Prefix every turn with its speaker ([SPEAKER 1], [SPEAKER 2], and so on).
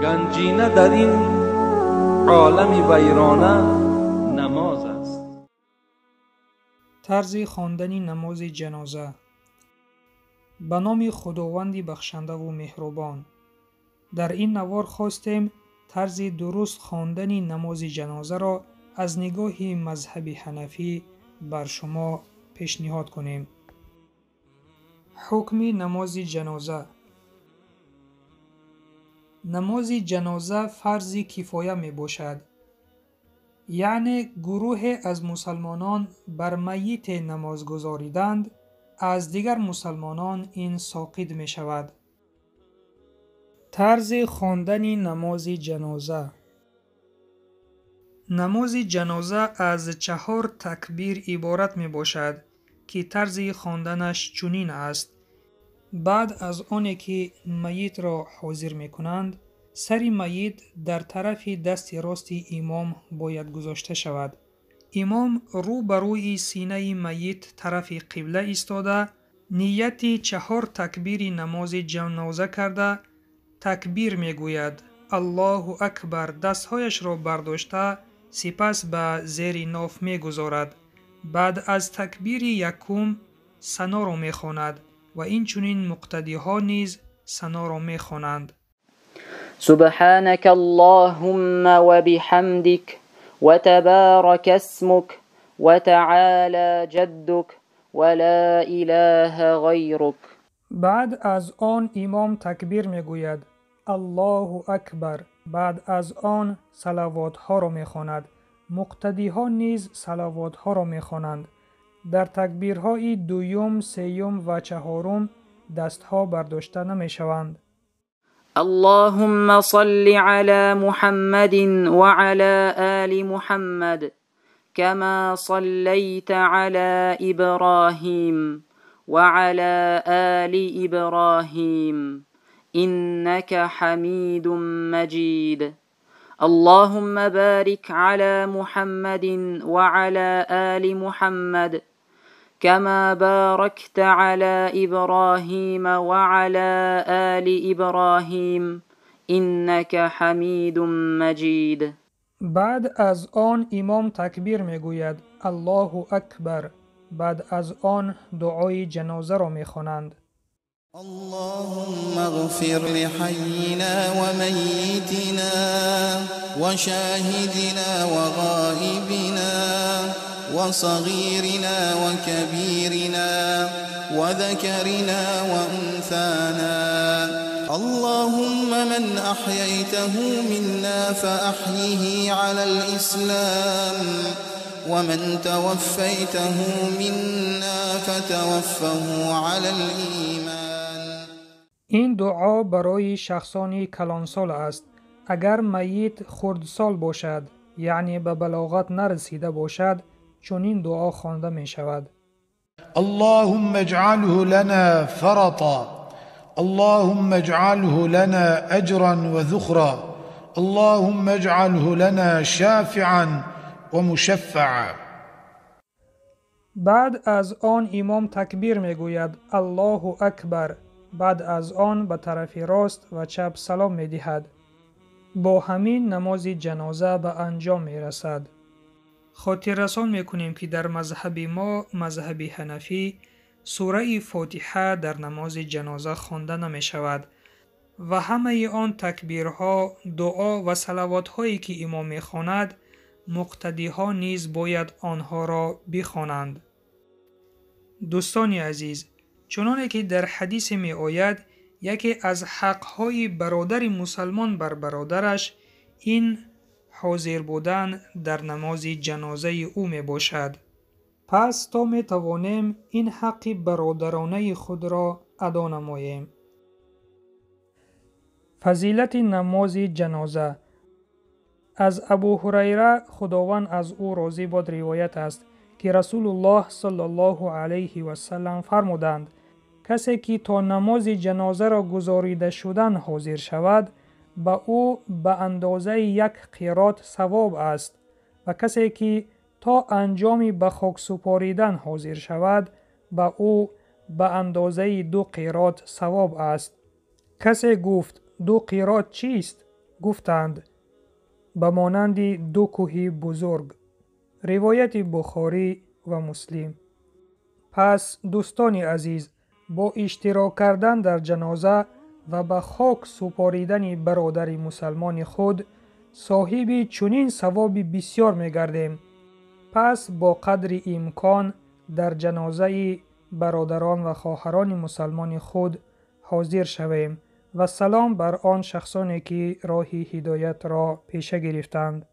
[SPEAKER 1] گنجینه در این عالم ویرانه نماز است.
[SPEAKER 2] طرز خواندن نماز جنازه. به نام خداوند بخشنده و مهربان. در این نوار خواستیم طرز درست خواندن نماز جنازه را از نگاه مذهب حنفی بر شما پیشنهاد کنیم. حکم نماز جنازه. نماز جنازه فرض کفایه می باشد، یعنی گروه از مسلمانان بر میت نماز گذاریدند، از دیگر مسلمانان این ساقط می شود. طرز خواندن نماز جنازه. نماز جنازه از 4 تکبیر عبارت می باشد که طرز خواندنش چنین است: بعد از آنی که میت را حاضر می کنند، سر میت در طرف دست راست امام باید گذاشته شود. امام رو بر روی سینه میت طرف قبله ایستاده، نیت 4 تکبیر نماز جنازه کرده تکبیر می گوید. الله اکبر. دستهایش را برداشته سپس به زیر ناف می گذارد. بعد از تکبیر یکم ثنا را می خواند و این چنین مقتدی ها نیز ثنا را می خوانند.
[SPEAKER 3] سبحانك اللهم وبحمدك وتبارك اسمك وتعالى جدك ولا اله غيرك.
[SPEAKER 2] بعد از آن امام تکبیر می گوید الله اکبر. بعد از آن صلوات ها را می خواند. مقتدی ها نیز صلوات ها را می خوانند. در تکبیرهای دوم، سیوم و چهارم دستها برداشته نمی شوند.
[SPEAKER 3] اللهم صل على محمد وعلى آل محمد كما صليت على إبراهيم وعلى آل إبراهيم إنك حميد مجيد. اللهم بارك على محمد وعلى آل محمد كما باركت على إبراهيم وعلى آل إبراهيم إنك حميد مجيد.
[SPEAKER 2] بعد از آن امام تکبیر می گوید الله اکبر. بعد از آن دعای جنازه را می خوانند.
[SPEAKER 4] اللهم اغفر لحينا وميتنا وشاهدنا وغائبنا وصغيرنا وكبيرنا وذكرنا وأنثانا. اللهم من أحييته منا فأحيه على الإسلام ومن توفيته منا فتوفه على الإيمان.
[SPEAKER 2] این دعا برای شخصانی کلانسال است. اگر میت خردسال باشد، یعنی به بلاغت نرسیده باشد، چون این دعا خوانده می شود.
[SPEAKER 5] اللهم اجعله لنا فرطا، اللهم اجعله لنا اجرا وذخرا، اللهم اجعله لنا شافعا ومشفعا.
[SPEAKER 2] بعد از آن امام تکبیر می گوید الله اکبر. بعد از آن به طرف راست و چپ سلام می دهد. با همین نماز جنازه به انجام می رسد. خاطر رسان می کنیم که در مذهب ما، مذهب حنفی، سوره فاتحه در نماز جنازه خوانده نمی شود و همه آن تکبیرها، دعا و صلوات هایی که امام می خواند، مقتدی ها نیز باید آنها را بخوانند. دوستان عزیز، چنانه که در حدیث می آید، یکی از حقهای برادر مسلمان بر برادرش این حاضر بودن در نماز جنازه او می باشد. پس تا می توانیم این حق برادرانه خود را ادا نماییم. فضیلت نماز جنازه. از ابو هریره خداوند از او راضی باد روایت است که رسول الله صلی الله علیه و سلم فرمودند کسی که تا نماز جنازه را گزاریده شدن حاضر شود، به او به اندازه 1 قیراط ثواب است و کسی که تا انجام به خاک سپاریدن حاضر شود، به او به اندازه 2 قیراط ثواب است. کسی گفت 2 قیراط چیست؟ گفتند به مانند دو کوه بزرگ. روایت بخاری و مسلم. پس دوستان عزیز، با اشتراک کردن در جنازه و به خاک سپاریدن برادر مسلمان خود صاحب چنین ثواب بسیار می گردیم. پس با قدر امکان در جنازه برادران و خواهران مسلمان خود حاضر شویم و سلام بر آن شخصانی که راه هدایت را پیشه گرفتند.